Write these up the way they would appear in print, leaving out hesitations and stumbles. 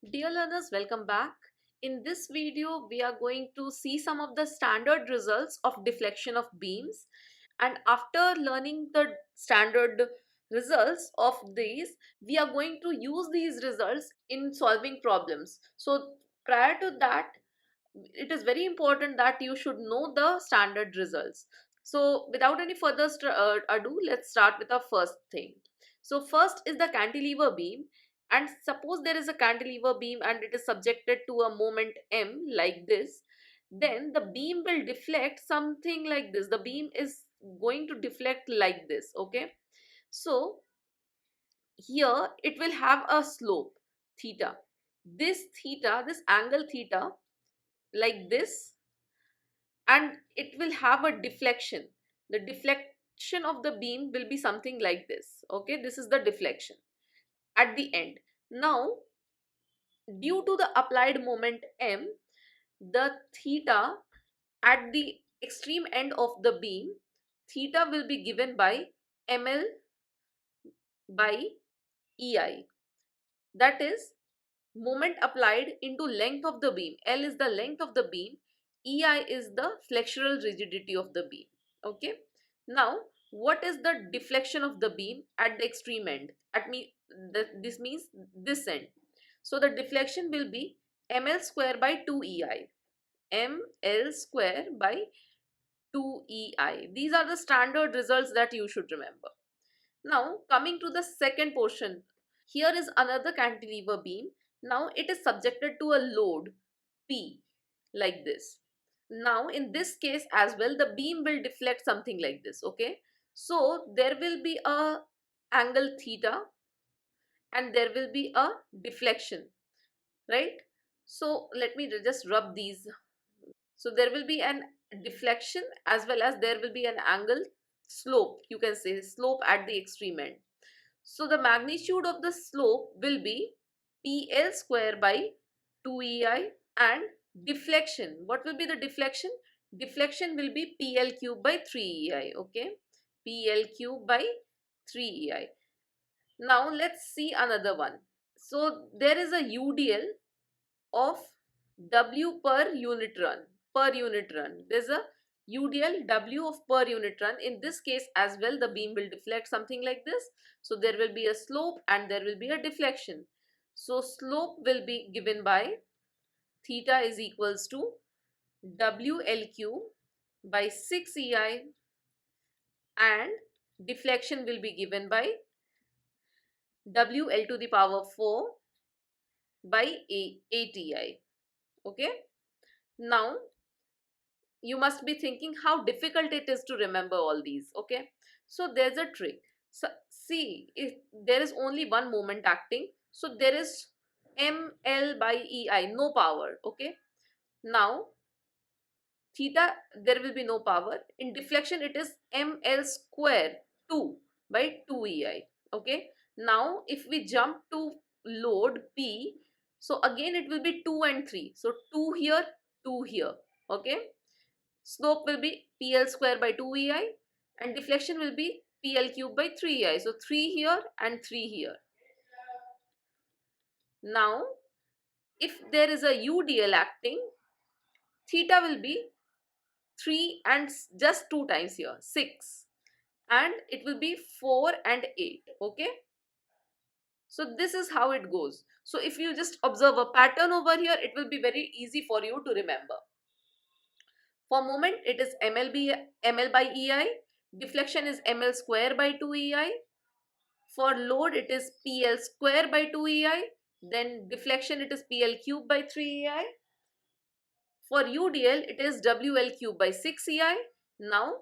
Dear learners, welcome back. In this video, we are going to see some of the standard results of deflection of beams. And after learning the standard results of these, we are going to use these results in solving problems. So prior to that, it is very important that you should know the standard results. So without any further ado, let's start with our first thing. So first is the cantilever beam, and suppose there is a cantilever beam and it is subjected to a moment m like this, then the beam will deflect something like this. The beam is going to deflect like this, okay? So here it will have a slope theta. This angle theta, like this, and it will have a deflection. The deflection of the beam will be something like this, okay? This is the deflection at the end. Now due to the applied moment m, the theta at the extreme end of the beam, theta will be given by ml by ei, that is moment applied into length of the beam. L is the length of the beam, ei is the flexural rigidity of the beam, okay? Now what is the deflection of the beam at the extreme end? This means this end. So the deflection will be ml square by 2ei, ml square by 2ei. These are the standard results that you should remember. Now coming to the second portion, here is another cantilever beam. Now it is subjected to a load P like this. Now in this case as well, the beam will deflect something like this, okay? So there will be a angle theta and there will be a deflection, right? So let me just rub these. So there will be an deflection as well as there will be an angle slope, you can say slope at the extreme end. So the magnitude of the slope will be PL square by 2EI, and deflection, what will be the deflection? Deflection will be PL cube by 3EI, okay? PL cube by 3EI. Now let's see another one. So there is a UDL of W per unit run. There's a UDL W of per unit run. In this case as well, the beam will deflect something like this. So there will be a slope and there will be a deflection. So slope will be given by theta is equals to WLQ by 6EI, and deflection will be given by WL to the power 4 by 8EI, okay? Now you must be thinking how difficult it is to remember all these, okay? So there's a trick. So see, if there is only one moment acting, so there is ml by ei, no power, okay? Now theta, there will be no power. In deflection it is ml square 2 by 2ei, okay? Now if we jump to load p, so again it will be 2 and 3, so 2 here, 2 here, okay? Slope will be PL square by 2EI and deflection will be PL cube by 3EI. So 3 here and 3 here. Now if there is a UDL acting, theta will be 3 and just 2 times here, 6, and it will be 4 and 8, okay? So this is how it goes. So if you just observe a pattern over here, it will be very easy for you to remember. For moment it is ml by ei, deflection is ml square by 2ei. For load it is PL square by 2ei, then deflection it is PL cube by 3ei. For UDL it is WL cube by 6ei. Now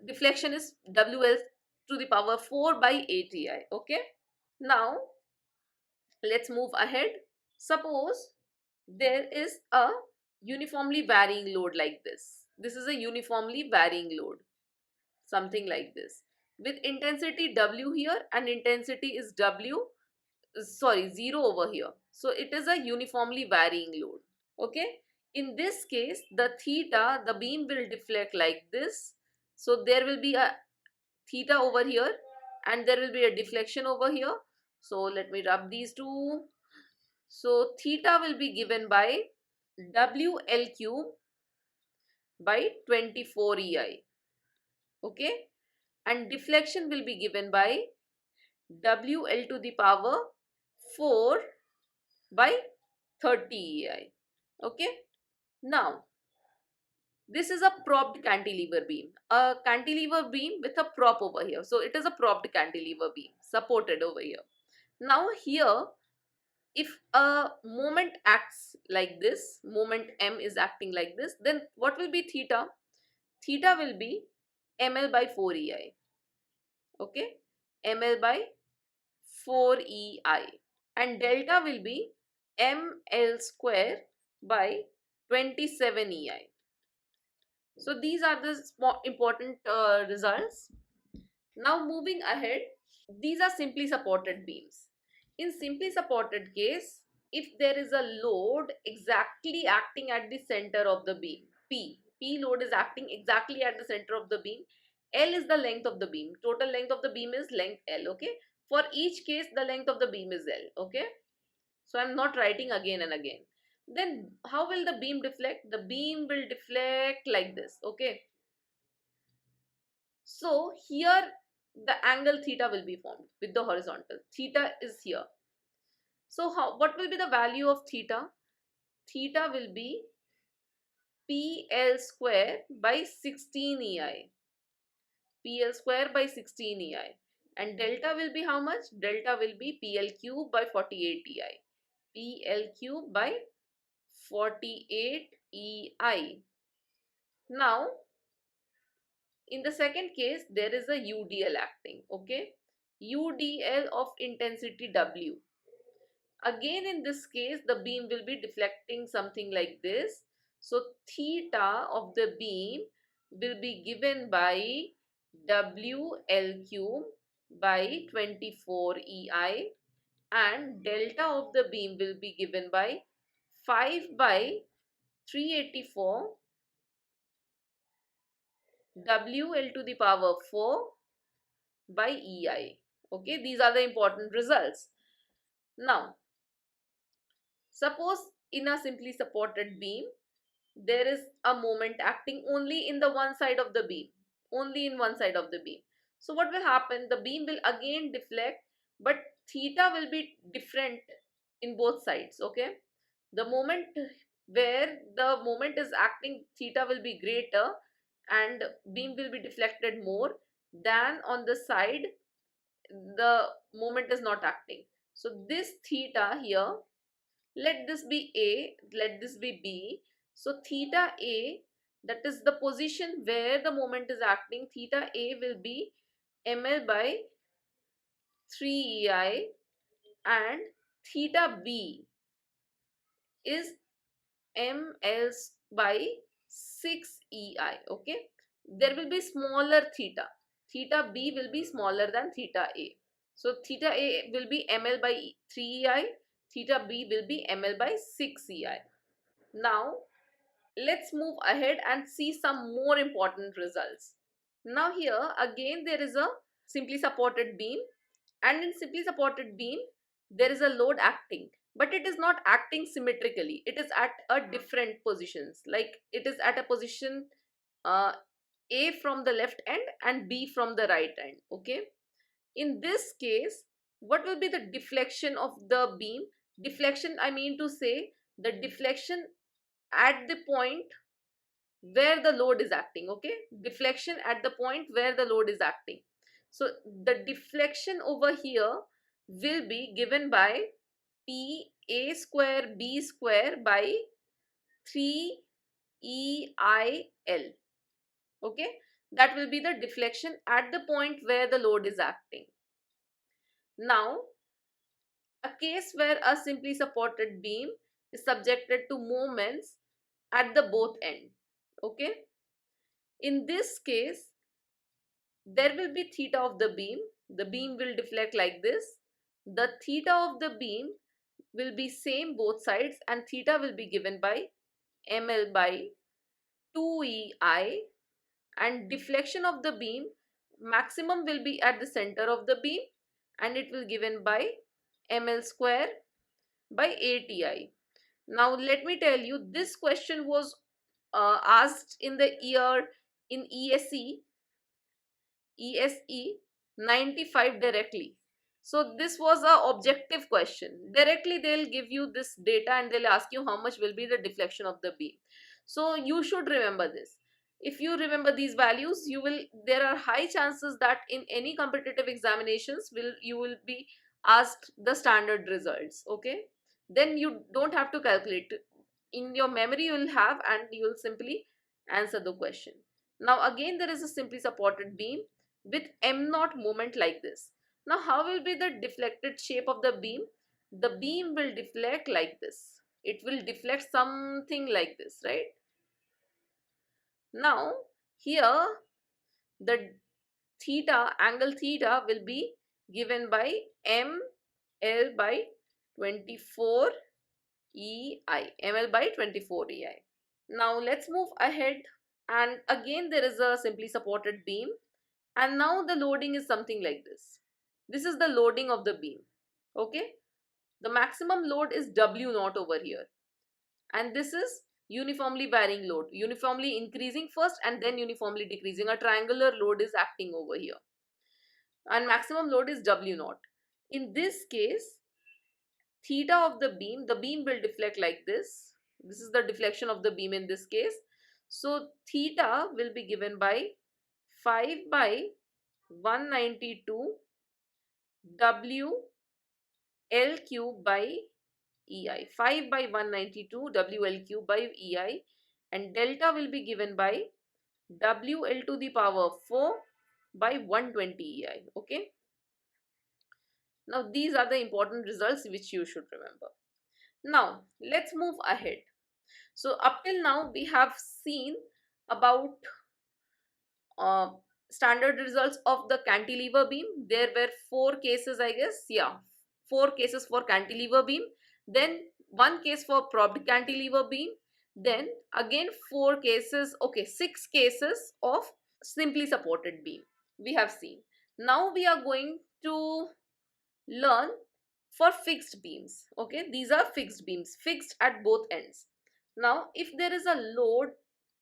deflection is WL to the power 4 by 8ei, okay? Now let's move ahead. Suppose there is a uniformly varying load like this. This is a uniformly varying load, something like this, with intensity W here and intensity is 0 over here. So it is a uniformly varying load, okay? In this case, the theta, the beam will deflect like this. So there will be a theta over here and there will be a deflection over here. So let me rub these two. So theta will be given by WL cube by 24 EI. Okay, and deflection will be given by WL to the power 4 by 30 EI. Okay, now this is a propped cantilever beam, a cantilever beam with a prop over here. So it is a propped cantilever beam supported over here. Now here, if a moment acts like this, moment M is acting like this, then what will be theta? Theta will be ml by 4 EI. Okay, ml by 4 EI, and delta will be ml square by 27 EI. So these are the important results. Now moving ahead, these are simply supported beams. In simply supported case, if there is a load exactly acting at the center of the beam, P load is acting exactly at the center of the beam, L is the length of the beam, total length of the beam is length L, okay? For each case, the length of the beam is L, okay? So I'm not writing again and again. Then how will the beam deflect? The beam will deflect like this, okay? So here the angle theta will be formed with the horizontal. Theta is here. So what will be the value of theta? Theta will be PL square by 16 EI. PL square by 16 EI. And delta will be how much? Delta will be PL cube by 48 EI. PL cube by 48 EI. Now, in the second case, there is a UDL acting, okay? UDL of intensity W. Again, in this case, the beam will be deflecting something like this. So, theta of the beam will be given by WL cube by 24 EI, and delta of the beam will be given by 5 by 384 WL to the power 4 by EI. Okay, these are the important results. Now, suppose in a simply supported beam, there is a moment acting only in the one side of the beam, only in one side of the beam. So what will happen? The beam will again deflect, but theta will be different in both sides, okay? The moment where the moment is acting, theta will be greater and beam will be deflected more than on the side the moment is not acting. So this theta here, let this be A, let this be B. So theta A, that is the position where the moment is acting, theta A will be ml by 3 EI, and theta B is ml by 6 EI, okay? There will be smaller theta. Theta B will be smaller than theta A. So theta A will be ml by 3 EI, theta B will be ml by 6 EI. Now, let's move ahead and see some more important results. Now here again there is a simply supported beam, and in simply supported beam there is a load acting, but it is not acting symmetrically. It is at a different positions, like it is at a position uh, A from the left end and B from the right end, okay? In this case, what will be the deflection of the beam? Deflection, I mean to say the deflection at the point where the load is acting, okay? Deflection at the point where the load is acting. So the deflection over here will be given by P A square B square by 3 EIL, okay? That will be the deflection at the point where the load is acting. Now, a case where a simply supported beam is subjected to moments at the both end, okay? In this case, there will be theta of the beam. The beam will deflect like this. The theta of the beam will be same both sides, and theta will be given by ml by 2 EI, and deflection of the beam maximum will be at the center of the beam, and it will given by ml square by 8 EI. Now let me tell you, this question was asked in the year in ESE 95 directly. So this was a objective question. Directly they'll give you this data and they'll ask you how much will be the deflection of the beam. So you should remember this. If you remember these values, there are high chances that in any competitive examinations you will be asked the standard results. Okay, then you don't have to calculate. In your memory you will have, and you will simply answer the question. Now again there is a simply supported beam with m naught moment like this. Now how will be the deflected shape of the beam? The beam will deflect like this. It will deflect something like this, right? Now here the angle theta will be given by ml by 24 ml by 24 EI. Now let's move ahead, and again there is a simply supported beam, and now the loading is something like this. This is the loading of the beam. Okay, the maximum load is W naught over here, and this is uniformly varying load, uniformly increasing first and then uniformly decreasing. A triangular load is acting over here, and maximum load is W naught. In this case, theta of the beam will deflect like this. This is the deflection of the beam in this case. So theta will be given by 5 by 192 W L cube by EI. 5 by 192 WL cube by EI, and delta will be given by WL to the power 4 by 120 EI. Okay. Now these are the important results which you should remember. Now let's move ahead. So up till now we have seen about uh, standard results of the cantilever beam. There were 4 cases, I guess. Yeah, 4 cases for cantilever beam, then 1 case for propped cantilever beam, then again 4 cases, okay, 6 cases of simply supported beam we have seen. Now we are going to learn for fixed beams. Okay, these are fixed beams, fixed at both ends. Now if there is a load,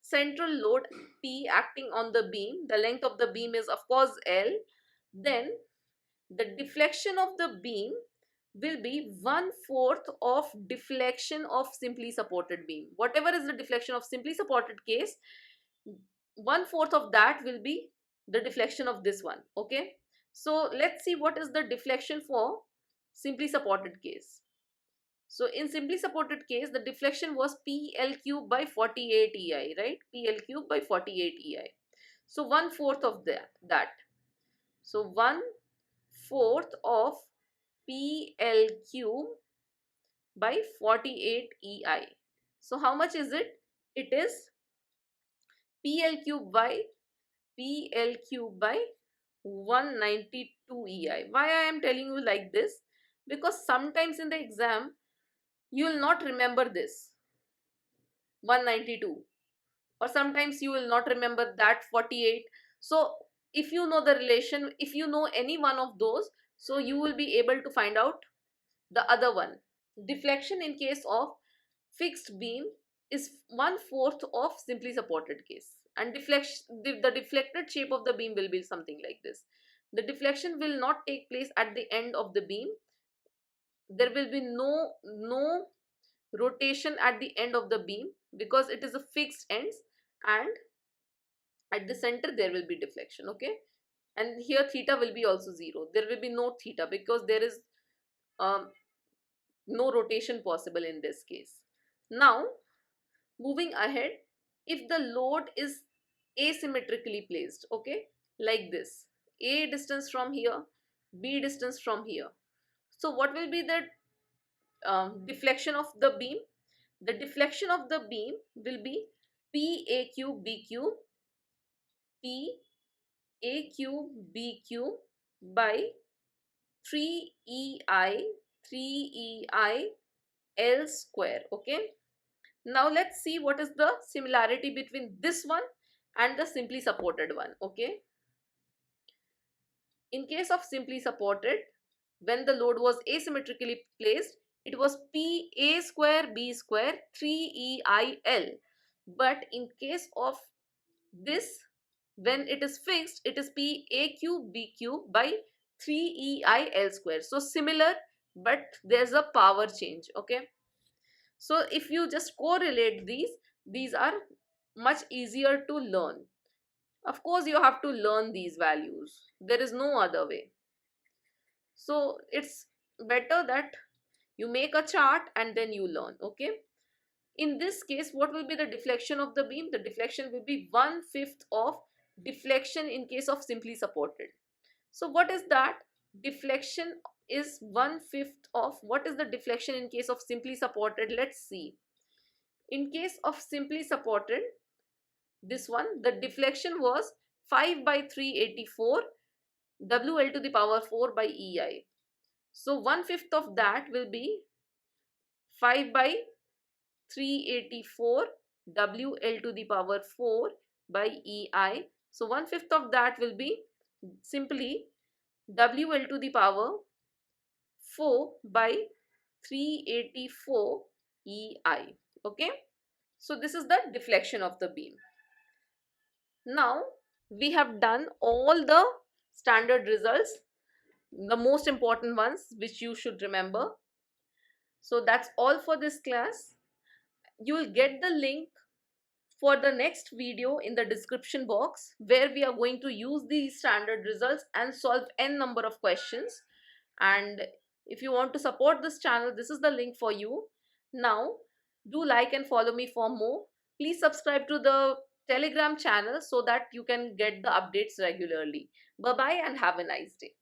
central load P acting on the beam, the length of the beam is of course L, then the deflection of the beam will be 1/4 of deflection of simply supported beam. Whatever is the deflection of simply supported case, 1/4 of that will be the deflection of this one. Okay, so let's see what is the deflection for simply supported case. So in simply supported case, the deflection was PL cube by 48 EI, right? PL cube by 48 EI. So 1/4 of that. So 1/4 of PL cube by 48 EI. So how much is it? It is PL cube by 192 EI. Why I am telling you like this? Because sometimes in the exam you will not remember this 192, or sometimes you will not remember that 48. So if you know the relation, if you know any one of those, so you will be able to find out the other one. Deflection in case of fixed beam is 1/4 of simply supported case, and the deflected shape of the beam will be something like this. The deflection will not take place at the end of the beam. There will be no rotation at the end of the beam because it is a fixed ends, and at the center there will be deflection. Okay, and here theta will be also 0. There will be no theta because there is um, no rotation possible in this case. Now moving ahead, if the load is asymmetrically placed, okay, like this, A distance from here, B distance from here, so what will be the deflection of the beam? The deflection of the beam will be PA cube B cube PA cube B cube by 3EI L square. Okay, now let's see what is the similarity between this one and the simply supported one. Okay, in case of simply supported, when the load was asymmetrically placed, it was P A square B square 3EIL. But in case of this, when it is fixed, it is P A cube B cube by 3EIL square. So similar, but there's a power change. Okay. So if you just correlate these are much easier to learn. Of course, you have to learn these values. There is no other way. So it's better that you make a chart and then you learn. Okay. In this case, what will be the deflection of the beam? The deflection will be 1/5 of deflection in case of simply supported. So what is that? Deflection is 1/5 of, what is the deflection in case of simply supported? Let's see. In case of simply supported, this one, the deflection was 5 by 384 WL to the power 4 by EI. So 1/5 of that will be 5 by 384 WL to the power 4 by EI. So 1/5 of that will be simply WL to the power 4 by 384 EI. Okay. So this is the deflection of the beam. Now we have done all the standard results, the most important ones which you should remember. So that's all for this class. You will get the link for the next video in the description box, where we are going to use these standard results and solve n number of questions. And if you want to support this channel, this is the link for you. Now do like and follow me for more. Please subscribe to the Telegram channel so that you can get the updates regularly. Bye bye and have a nice day.